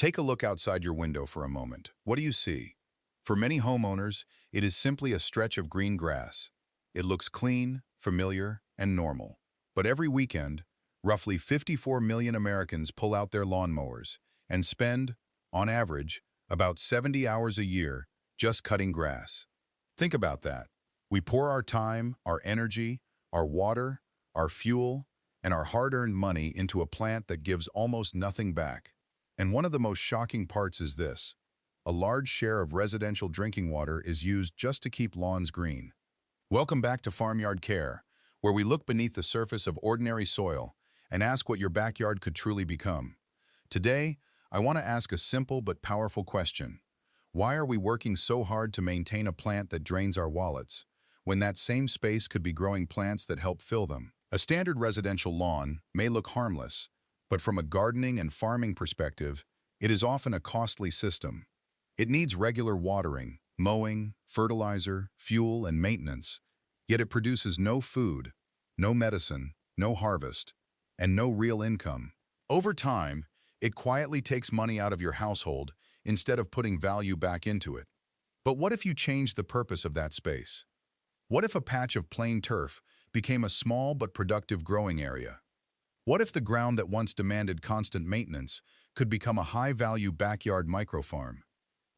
Take a look outside your window for a moment. What do you see? For many homeowners, it is simply a stretch of green grass. It looks clean, familiar, and normal. But every weekend, roughly 54 million Americans pull out their lawnmowers and spend, on average, about 70 hours a year just cutting grass. Think about that. We pour our time, our energy, our water, our fuel, and our hard-earned money into a plant that gives almost nothing back. And one of the most shocking parts is this. A large share of residential drinking water is used just to keep lawns green. Welcome back to Farmyard Care, where we look beneath the surface of ordinary soil and ask what your backyard could truly become. Today, I want to ask a simple but powerful question. Why are we working so hard to maintain a plant that drains our wallets, when that same space could be growing plants that help fill them? A standard residential lawn may look harmless, but from a gardening and farming perspective, it is often a costly system. It needs regular watering, mowing, fertilizer, fuel, and maintenance, yet it produces no food, no medicine, no harvest, and no real income. Over time, it quietly takes money out of your household instead of putting value back into it. But what if you changed the purpose of that space? What if a patch of plain turf became a small but productive growing area? What if the ground that once demanded constant maintenance could become a high-value backyard microfarm?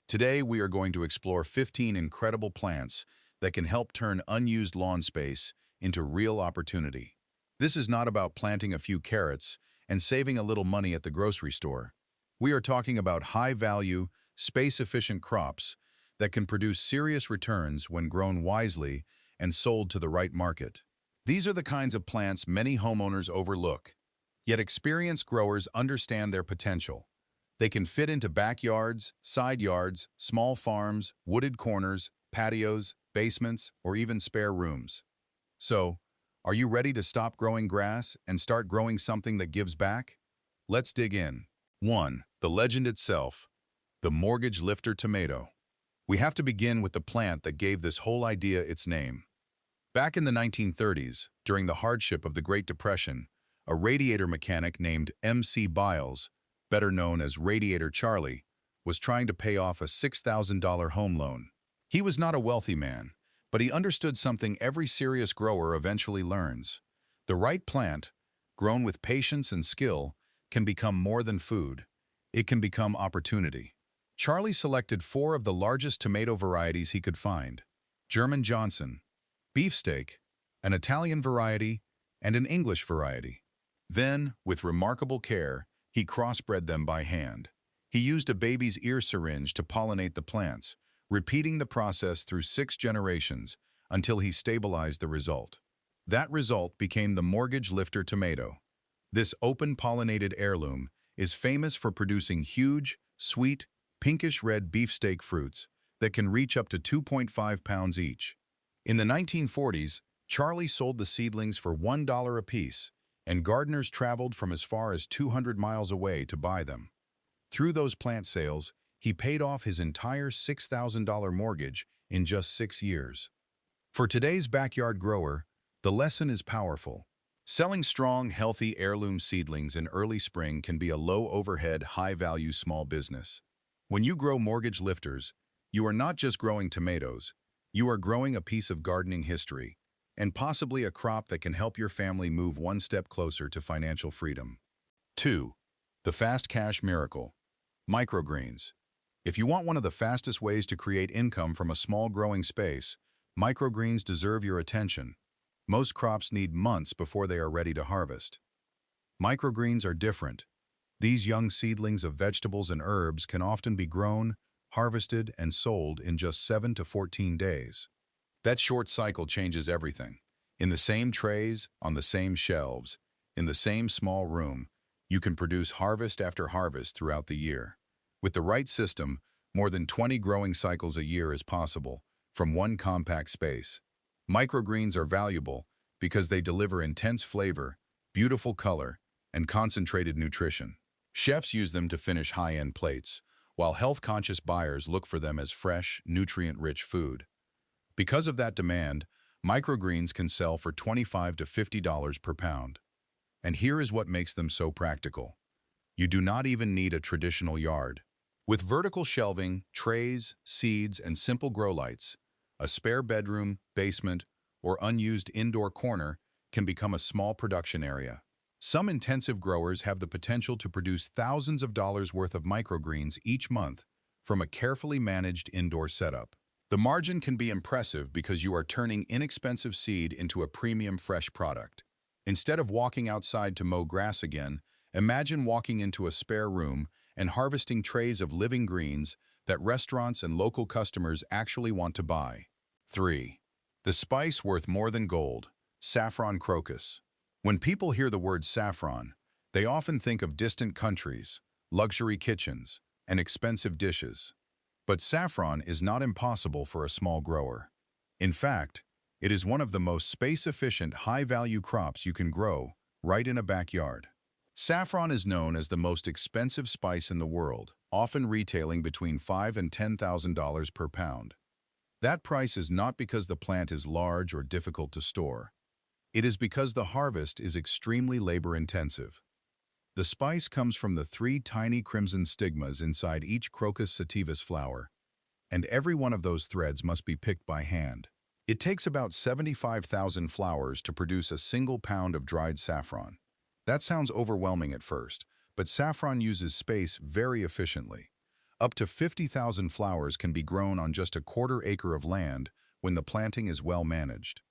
Today, we are going to explore 15 incredible plants that can help turn unused lawn space into real opportunity. This is not about planting a few carrots and saving a little money at the grocery store. We are talking about high-value, space-efficient crops that can produce serious returns when grown wisely and sold to the right market. These are the kinds of plants many homeowners overlook, yet experienced growers understand their potential. They can fit into backyards, side yards, small farms, wooded corners, patios, basements, or even spare rooms. So, are you ready to stop growing grass and start growing something that gives back? Let's dig in. 1. The legend itself, the mortgage lifter tomato. We have to begin with the plant that gave this whole idea its name. Back in the 1930s, during the hardship of the Great Depression, a radiator mechanic named M.C. Biles, better known as Radiator Charlie, was trying to pay off a $6,000 home loan. He was not a wealthy man, but he understood something every serious grower eventually learns. The right plant, grown with patience and skill, can become more than food. It can become opportunity. Charlie selected 4 of the largest tomato varieties he could find: German Johnson, beefsteak, an Italian variety, and an English variety. Then, with remarkable care, he crossbred them by hand. He used a baby's ear syringe to pollinate the plants, repeating the process through 6 generations until he stabilized the result. That result became the mortgage lifter tomato. This open-pollinated heirloom is famous for producing huge, sweet, pinkish-red beefsteak fruits that can reach up to 2.5 pounds each. In the 1940s, Charlie sold the seedlings for $1 apiece, and gardeners traveled from as far as 200 miles away to buy them. Through those plant sales, he paid off his entire $6,000 mortgage in just 6 years. For today's backyard grower, the lesson is powerful. Selling strong, healthy heirloom seedlings in early spring can be a low-overhead, high-value small business. When you grow mortgage lifters, you are not just growing tomatoes, you are growing a piece of gardening history, and possibly a crop that can help your family move one step closer to financial freedom. 2. The fast cash miracle. Microgreens. If you want one of the fastest ways to create income from a small growing space, microgreens deserve your attention. Most crops need months before they are ready to harvest. Microgreens are different. These young seedlings of vegetables and herbs can often be grown, harvested, and sold in just 7 to 14 days. That short cycle changes everything. In the same trays, on the same shelves, in the same small room, you can produce harvest after harvest throughout the year. With the right system, more than 20 growing cycles a year is possible, from one compact space. Microgreens are valuable because they deliver intense flavor, beautiful color, and concentrated nutrition. Chefs use them to finish high-end plates, while health-conscious buyers look for them as fresh, nutrient-rich food. Because of that demand, microgreens can sell for $25 to $50 per pound. And here is what makes them so practical. You do not even need a traditional yard. With vertical shelving, trays, seeds, and simple grow lights, a spare bedroom, basement, or unused indoor corner can become a small production area. Some intensive growers have the potential to produce thousands of dollars worth of microgreens each month from a carefully managed indoor setup. The margin can be impressive because you are turning inexpensive seed into a premium fresh product. Instead of walking outside to mow grass again, imagine walking into a spare room and harvesting trays of living greens that restaurants and local customers actually want to buy. 3. The spice worth more than gold, saffron crocus. When people hear the word saffron, they often think of distant countries, luxury kitchens, and expensive dishes. But saffron is not impossible for a small grower. In fact, it is one of the most space-efficient, high-value crops you can grow right in a backyard. Saffron is known as the most expensive spice in the world, often retailing between $5,000 and $10,000 per pound. That price is not because the plant is large or difficult to store. It is because the harvest is extremely labor-intensive. The spice comes from the 3 tiny crimson stigmas inside each Crocus sativus flower, and every one of those threads must be picked by hand. It takes about 75,000 flowers to produce a single pound of dried saffron. That sounds overwhelming at first, but saffron uses space very efficiently. Up to 50,000 flowers can be grown on just a quarter-acre of land when the planting is well managed.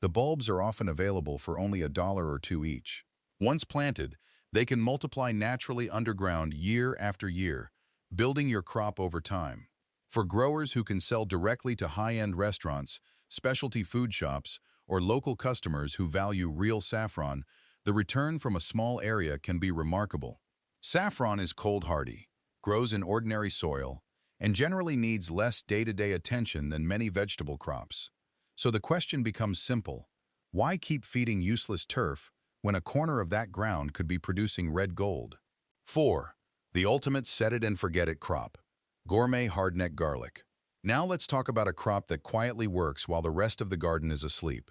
The bulbs are often available for only $1 or $2 each. Once planted, they can multiply naturally underground year after year, building your crop over time. For growers who can sell directly to high-end restaurants, specialty food shops, or local customers who value real saffron, the return from a small area can be remarkable. Saffron is cold-hardy, grows in ordinary soil, and generally needs less day-to-day attention than many vegetable crops. So the question becomes simple: why keep feeding useless turf when a corner of that ground could be producing red gold? 4. The ultimate set-it-and-forget-it crop: gourmet hardneck garlic. Now let's talk about a crop that quietly works while the rest of the garden is asleep.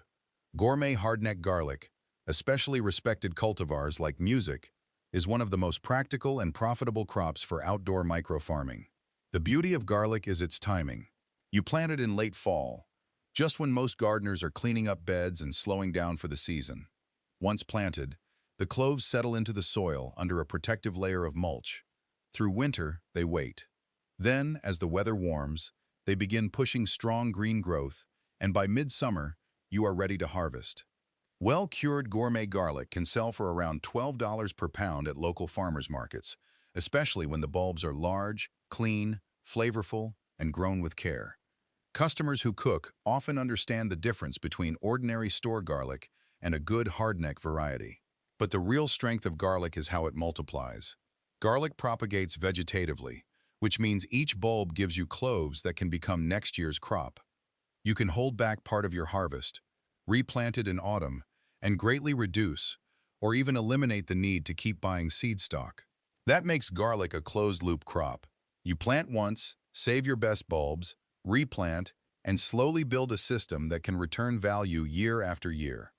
Gourmet hardneck garlic, especially respected cultivars like music, is one of the most practical and profitable crops for outdoor micro-farming. The beauty of garlic is its timing. You plant it in late fall, just when most gardeners are cleaning up beds and slowing down for the season. Once planted, the cloves settle into the soil under a protective layer of mulch. Through winter, they wait. Then, as the weather warms, they begin pushing strong green growth, and by midsummer, you are ready to harvest. Well-cured gourmet garlic can sell for around $12 per pound at local farmers markets, especially when the bulbs are large, clean, flavorful, and grown with care. Customers who cook often understand the difference between ordinary store garlic and a good hardneck variety. But the real strength of garlic is how it multiplies. Garlic propagates vegetatively, which means each bulb gives you cloves that can become next year's crop. You can hold back part of your harvest, replant it in autumn, and greatly reduce or even eliminate the need to keep buying seed stock. That makes garlic a closed-loop crop. You plant once, save your best bulbs, replant, and slowly build a system that can return value year after year.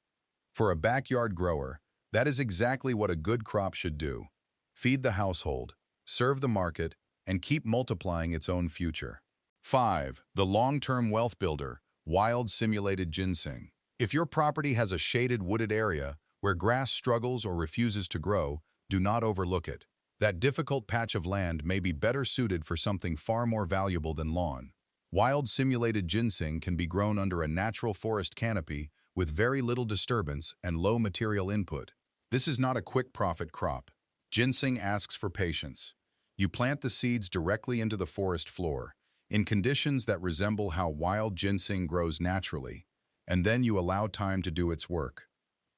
For a backyard grower, that is exactly what a good crop should do: feed the household, serve the market, and keep multiplying its own future. 5. The long-term wealth builder: wild simulated ginseng. If your property has a shaded wooded area where grass struggles or refuses to grow, do not overlook it. That difficult patch of land may be better suited for something far more valuable than lawn. Wild simulated ginseng can be grown under a natural forest canopy with very little disturbance and low material input. This is not a quick profit crop. Ginseng asks for patience. You plant the seeds directly into the forest floor, in conditions that resemble how wild ginseng grows naturally, and then you allow time to do its work.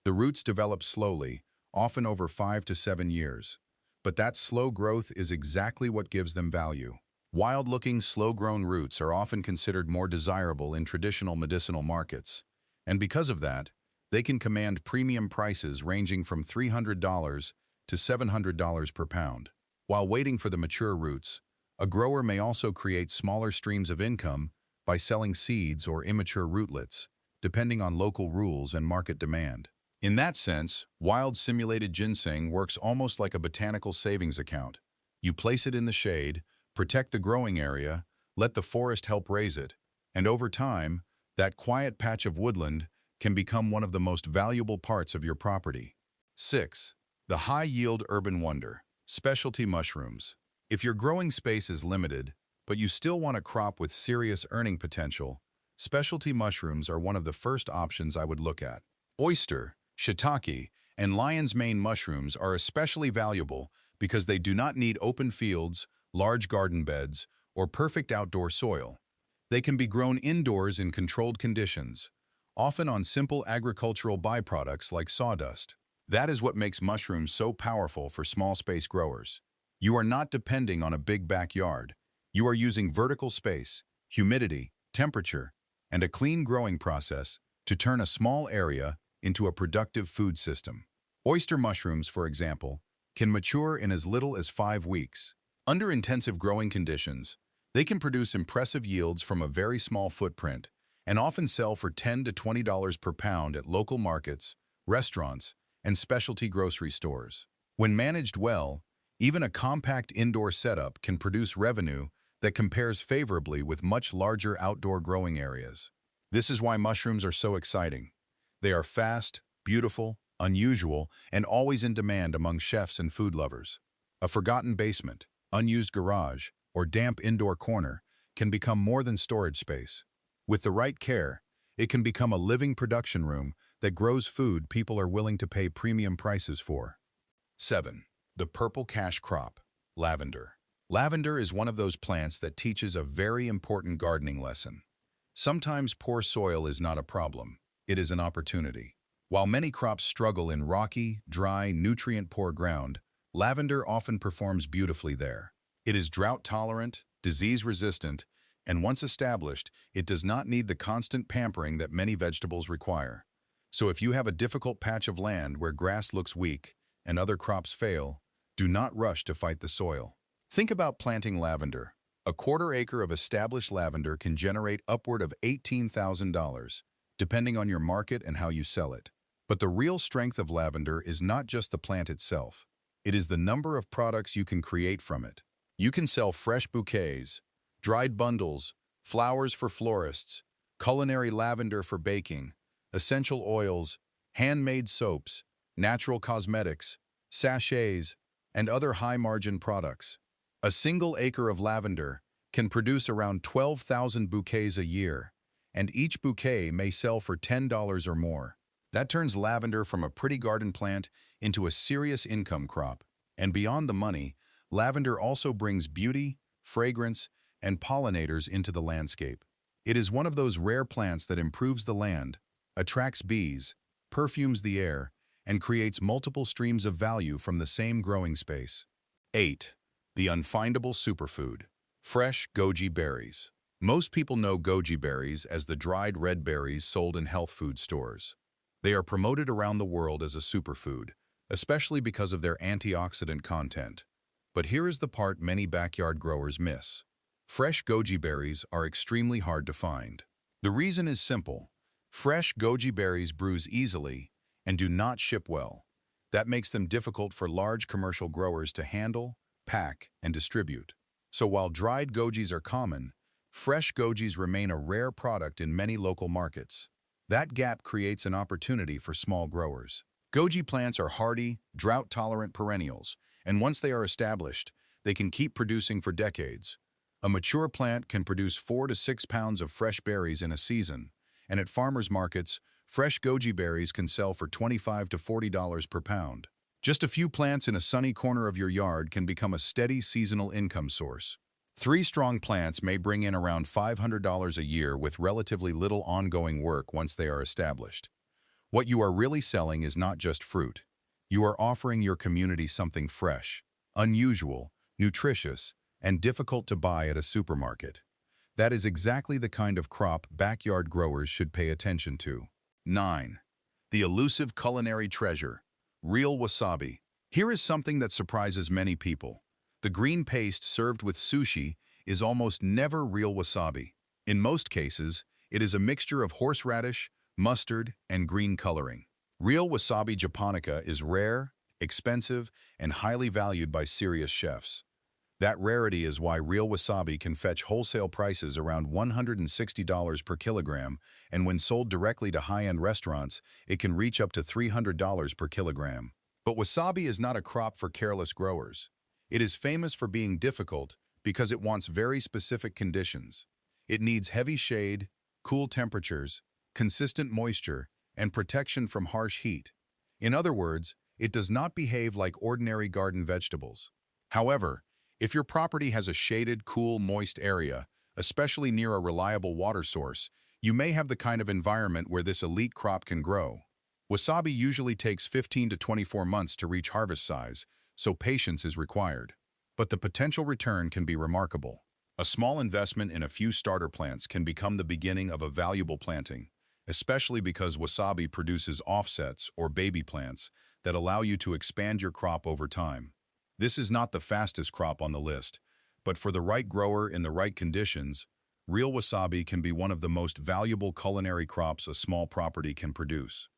The roots develop slowly, often over 5 to 7 years. But that slow growth is exactly what gives them value. Wild-looking, slow-grown roots are often considered more desirable in traditional medicinal markets, and because of that, they can command premium prices ranging from $300 to $700 per pound. While waiting for the mature roots, a grower may also create smaller streams of income by selling seeds or immature rootlets, depending on local rules and market demand. In that sense, wild simulated ginseng works almost like a botanical savings account. You place it in the shade, protect the growing area, let the forest help raise it, and over time, that quiet patch of woodland can become one of the most valuable parts of your property. 6. The high-yield urban wonder, specialty mushrooms. If your growing space is limited, but you still want a crop with serious earning potential, specialty mushrooms are one of the first options I would look at. Oyster, shiitake, and lion's mane mushrooms are especially valuable because they do not need open fields, large garden beds, or perfect outdoor soil. They can be grown indoors in controlled conditions, often on simple agricultural byproducts like sawdust. That is what makes mushrooms so powerful for small space growers. You are not depending on a big backyard. You are using vertical space, humidity, temperature, and a clean growing process to turn a small area into a productive food system. Oyster mushrooms, for example, can mature in as little as 5 weeks. Under intensive growing conditions, they can produce impressive yields from a very small footprint and often sell for $10 to $20 per pound at local markets, restaurants, and specialty grocery stores. When managed well, even a compact indoor setup can produce revenue that compares favorably with much larger outdoor growing areas. This is why mushrooms are so exciting. They are fast, beautiful, unusual, and always in demand among chefs and food lovers. A forgotten basement, unused garage, or damp indoor corner can become more than storage space. With the right care, it can become a living production room that grows food people are willing to pay premium prices for. 7. The purple cash crop, lavender. Lavender is one of those plants that teaches a very important gardening lesson. Sometimes poor soil is not a problem. It is an opportunity. While many crops struggle in rocky, dry, nutrient-poor ground, lavender often performs beautifully there. It is drought-tolerant, disease-resistant, and once established, it does not need the constant pampering that many vegetables require. So if you have a difficult patch of land where grass looks weak and other crops fail, do not rush to fight the soil. Think about planting lavender. A quarter-acre of established lavender can generate upward of $18,000, depending on your market and how you sell it. But the real strength of lavender is not just the plant itself. It is the number of products you can create from it. You can sell fresh bouquets, dried bundles, flowers for florists, culinary lavender for baking, essential oils, handmade soaps, natural cosmetics, sachets, and other high-margin products. A single acre of lavender can produce around 12,000 bouquets a year, and each bouquet may sell for $10 or more. That turns lavender from a pretty garden plant into a serious income crop. And beyond the money, lavender also brings beauty, fragrance, and pollinators into the landscape. It is one of those rare plants that improves the land, attracts bees, perfumes the air, and creates multiple streams of value from the same growing space. 8. The unfindable superfood, fresh goji berries. Most people know goji berries as the dried red berries sold in health food stores. They are promoted around the world as a superfood, especially because of their antioxidant content. But here is the part many backyard growers miss. Fresh goji berries are extremely hard to find. The reason is simple. Fresh goji berries bruise easily and do not ship well. That makes them difficult for large commercial growers to handle, pack, and distribute. So while dried gojis are common, fresh gojis remain a rare product in many local markets. That gap creates an opportunity for small growers. Goji plants are hardy, drought-tolerant perennials, and once they are established, they can keep producing for decades. A mature plant can produce 4 to 6 pounds of fresh berries in a season, and at farmers markets, fresh goji berries can sell for $25 to $40 per pound. Just a few plants in a sunny corner of your yard can become a steady seasonal income source. 3 strong plants may bring in around $500 a year with relatively little ongoing work once they are established. What you are really selling is not just fruit. You are offering your community something fresh, unusual, nutritious, and difficult to buy at a supermarket. That is exactly the kind of crop backyard growers should pay attention to. 9. The elusive culinary treasure, real wasabi. Here is something that surprises many people. The green paste served with sushi is almost never real wasabi. In most cases, it is a mixture of horseradish, mustard, and green coloring. Real wasabi japonica is rare, expensive, and highly valued by serious chefs. That rarity is why real wasabi can fetch wholesale prices around $160 per kilogram, and when sold directly to high-end restaurants, it can reach up to $300 per kilogram. But wasabi is not a crop for careless growers. It is famous for being difficult because it wants very specific conditions. It needs heavy shade, cool temperatures, consistent moisture, and protection from harsh heat. In other words, it does not behave like ordinary garden vegetables. However, if your property has a shaded, cool, moist area, especially near a reliable water source, you may have the kind of environment where this elite crop can grow. Wasabi usually takes 15 to 24 months to reach harvest size, so patience is required. But the potential return can be remarkable. A small investment in a few starter plants can become the beginning of a valuable planting, especially because wasabi produces offsets or baby plants that allow you to expand your crop over time. This is not the fastest crop on the list, but for the right grower in the right conditions, real wasabi can be one of the most valuable culinary crops a small property can produce.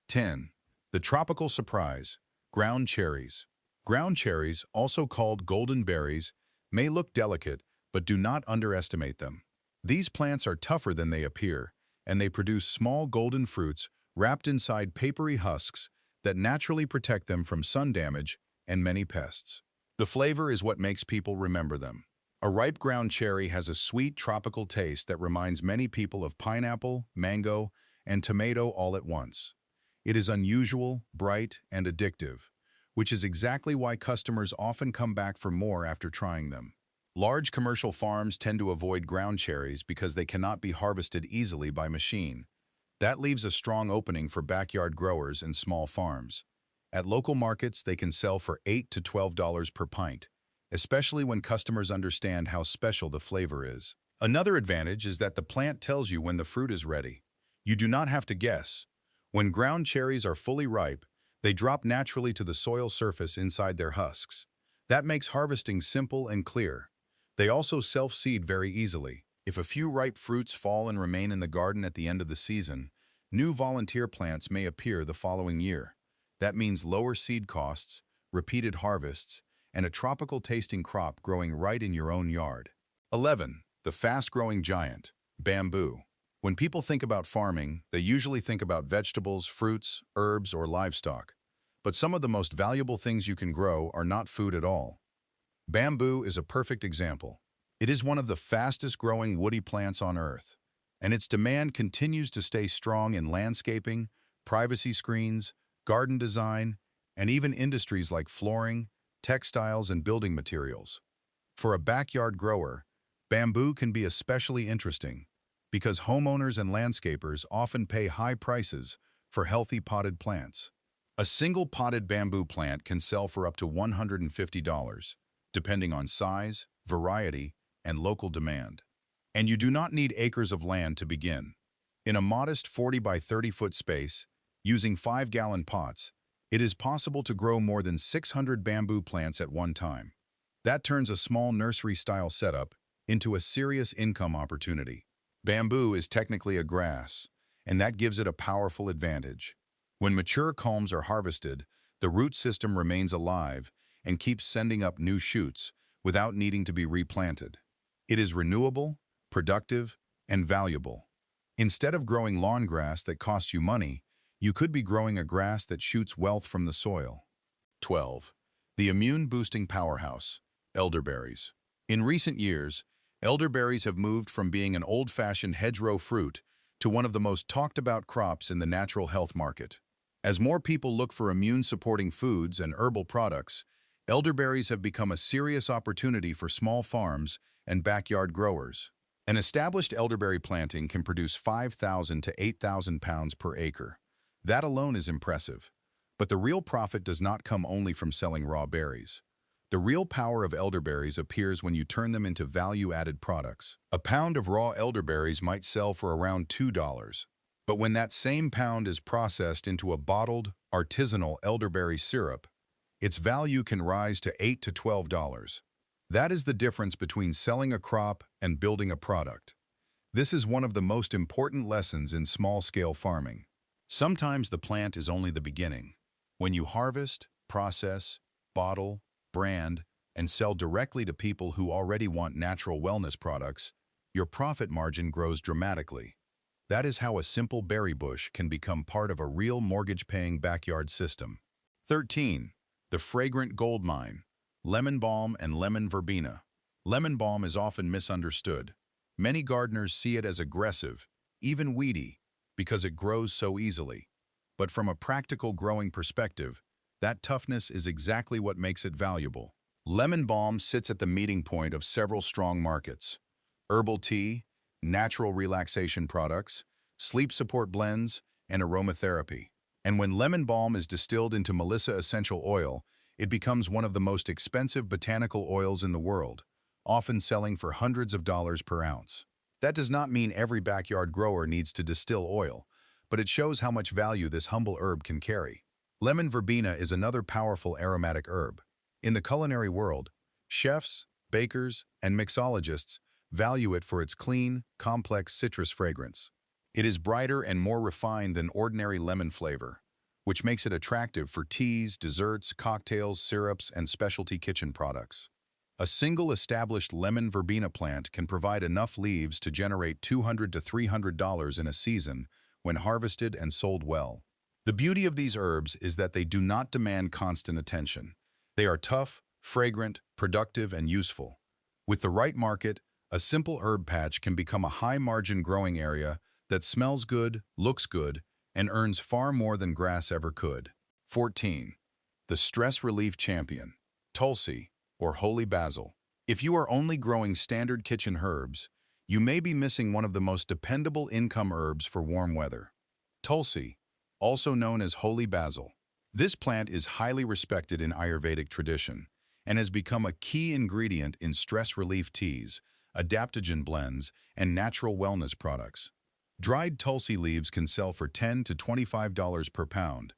10. The tropical surprise, ground cherries. Ground cherries, also called golden berries, may look delicate, but do not underestimate them. These plants are tougher than they appear, and they produce small golden fruits wrapped inside papery husks that naturally protect them from sun damage and many pests. The flavor is what makes people remember them. A ripe ground cherry has a sweet tropical taste that reminds many people of pineapple, mango, and tomato all at once. It is unusual, bright, and addictive, which is exactly why customers often come back for more after trying them. Large commercial farms tend to avoid ground cherries because they cannot be harvested easily by machine. That leaves a strong opening for backyard growers and small farms. At local markets, they can sell for $8 to $12 per pint, especially when customers understand how special the flavor is. Another advantage is that the plant tells you when the fruit is ready. You do not have to guess. When ground cherries are fully ripe, they drop naturally to the soil surface inside their husks. That makes harvesting simple and clear. They also self-seed very easily. If a few ripe fruits fall and remain in the garden at the end of the season, new volunteer plants may appear the following year. That means lower seed costs, repeated harvests, and a tropical-tasting crop growing right in your own yard. 11. The fast-growing giant, bamboo. When people think about farming, they usually think about vegetables, fruits, herbs, or livestock. But some of the most valuable things you can grow are not food at all. Bamboo is a perfect example. It is one of the fastest-growing woody plants on Earth, and its demand continues to stay strong in landscaping, privacy screens, garden design, and even industries like flooring, textiles, and building materials. For a backyard grower, bamboo can be especially interesting because homeowners and landscapers often pay high prices for healthy potted plants. A single potted bamboo plant can sell for up to $150, depending on size, variety, and local demand. And you do not need acres of land to begin. In a modest 40 by 30 foot space, using 5-gallon pots, it is possible to grow more than 600 bamboo plants at one time. That turns a small nursery-style setup into a serious income opportunity. Bamboo is technically a grass, and that gives it a powerful advantage. When mature culms are harvested, the root system remains alive and keeps sending up new shoots without needing to be replanted. It is renewable, productive, and valuable. Instead of growing lawn grass that costs you money, you could be growing a grass that shoots wealth from the soil. 12. The immune-boosting powerhouse, elderberries. In recent years, elderberries have moved from being an old-fashioned hedgerow fruit to one of the most talked-about crops in the natural health market. As more people look for immune-supporting foods and herbal products, elderberries have become a serious opportunity for small farms and backyard growers. An established elderberry planting can produce 5,000 to 8,000 pounds per acre. That alone is impressive. But the real profit does not come only from selling raw berries. The real power of elderberries appears when you turn them into value-added products. A pound of raw elderberries might sell for around $2. But when that same pound is processed into a bottled, artisanal elderberry syrup, its value can rise to $8 to $12. That is the difference between selling a crop and building a product. This is one of the most important lessons in small-scale farming. Sometimes the plant is only the beginning. When you harvest, process, bottle, brand, and sell directly to people who already want natural wellness products, your profit margin grows dramatically. That is how a simple berry bush can become part of a real mortgage-paying backyard system. 13. The fragrant gold mine, lemon balm and lemon verbena. Lemon balm is often misunderstood. Many gardeners see it as aggressive, even weedy, because it grows so easily. But from a practical growing perspective, that toughness is exactly what makes it valuable. Lemon balm sits at the meeting point of several strong markets: herbal tea, natural relaxation products, sleep support blends, and aromatherapy. And when lemon balm is distilled into Melissa essential oil, it becomes one of the most expensive botanical oils in the world, often selling for hundreds of dollars per ounce. That does not mean every backyard grower needs to distill oil, but it shows how much value this humble herb can carry. Lemon verbena is another powerful aromatic herb. In the culinary world, chefs, bakers, and mixologists value it for its clean, complex citrus fragrance. It is brighter and more refined than ordinary lemon flavor, which makes it attractive for teas, desserts, cocktails, syrups, and specialty kitchen products. A single established lemon verbena plant can provide enough leaves to generate $200 to $300 in a season when harvested and sold well. The beauty of these herbs is that they do not demand constant attention. They are tough, fragrant, productive, and useful. With the right market, a simple herb patch can become a high-margin growing area that smells good, looks good, and earns far more than grass ever could. 14. The stress relief champion, Tulsi, or holy basil. If you are only growing standard kitchen herbs, you may be missing one of the most dependable income herbs for warm weather. Tulsi, also known as holy basil. This plant is highly respected in Ayurvedic tradition and has become a key ingredient in stress relief teas, adaptogen blends, and natural wellness products. Dried Tulsi leaves can sell for $10 to $25 per pound,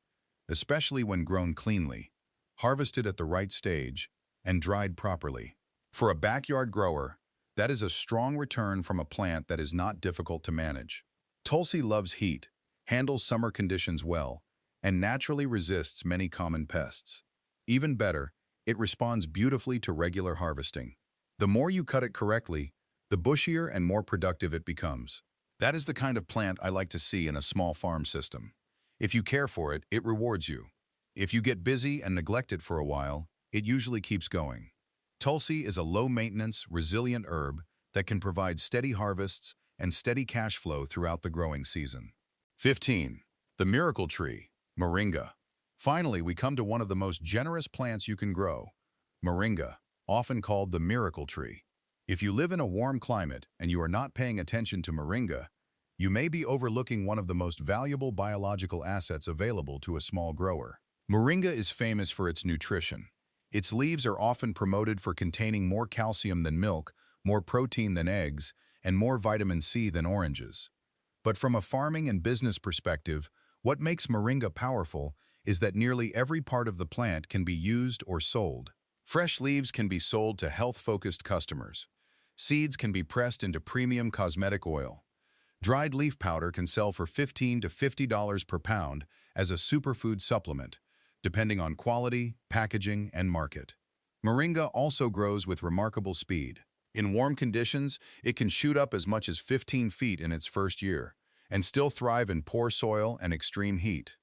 especially when grown cleanly, harvested at the right stage, and dried properly. For a backyard grower, that is a strong return from a plant that is not difficult to manage. Tulsi loves heat, handles summer conditions well, and naturally resists many common pests. Even better, it responds beautifully to regular harvesting. The more you cut it correctly, the bushier and more productive it becomes. That is the kind of plant I like to see in a small farm system. If you care for it, it rewards you. If you get busy and neglect it for a while, it usually keeps going. Tulsi is a low-maintenance, resilient herb that can provide steady harvests and steady cash flow throughout the growing season. 15. The miracle tree, moringa. Finally, we come to one of the most generous plants you can grow, moringa, often called the miracle tree. If you live in a warm climate and you are not paying attention to moringa, you may be overlooking one of the most valuable biological assets available to a small grower. Moringa is famous for its nutrition. Its leaves are often promoted for containing more calcium than milk, more protein than eggs, and more vitamin C than oranges. But from a farming and business perspective, what makes moringa powerful is that nearly every part of the plant can be used or sold. Fresh leaves can be sold to health-focused customers. Seeds can be pressed into premium cosmetic oil. Dried leaf powder can sell for $15 to $50 per pound as a superfood supplement, depending on quality, packaging, and market. Moringa also grows with remarkable speed. In warm conditions, it can shoot up as much as 15 feet in its first year, and still thrive in poor soil and extreme heat.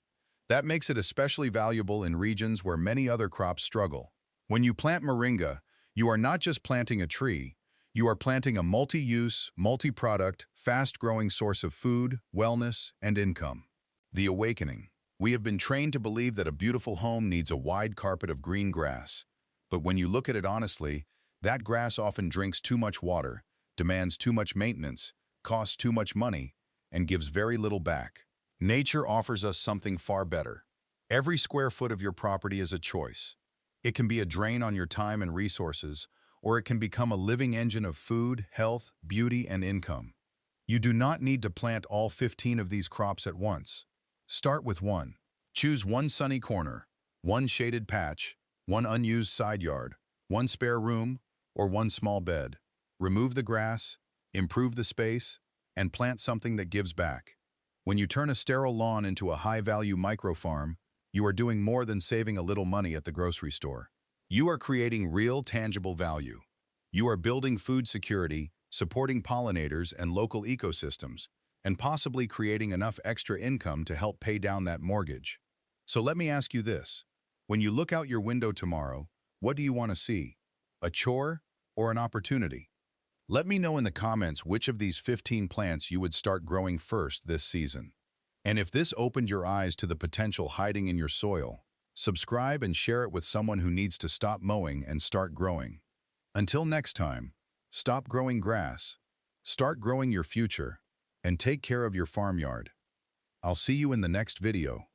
That makes it especially valuable in regions where many other crops struggle. When you plant moringa, you are not just planting a tree, you are planting a multi-use, multi-product, fast-growing source of food, wellness, and income. The awakening. We have been trained to believe that a beautiful home needs a wide carpet of green grass. But when you look at it honestly, that grass often drinks too much water, demands too much maintenance, costs too much money, and gives very little back. Nature offers us something far better. Every square foot of your property is a choice. It can be a drain on your time and resources, or it can become a living engine of food, health, beauty, and income. You do not need to plant all 15 of these crops at once. Start with one. Choose one sunny corner, one shaded patch, one unused side yard, one spare room, or one small bed. Remove the grass, improve the space, and plant something that gives back. When you turn a sterile lawn into a high-value micro-farm, you are doing more than saving a little money at the grocery store. You are creating real, tangible value. You are building food security, supporting pollinators and local ecosystems, and possibly creating enough extra income to help pay down that mortgage. So let me ask you this. When you look out your window tomorrow, what do you want to see? A chore or an opportunity? Let me know in the comments which of these 15 plants you would start growing first this season. And if this opened your eyes to the potential hiding in your soil, subscribe and share it with someone who needs to stop mowing and start growing. Until next time, stop growing grass, start growing your future, and take care of your farmyard. I'll see you in the next video.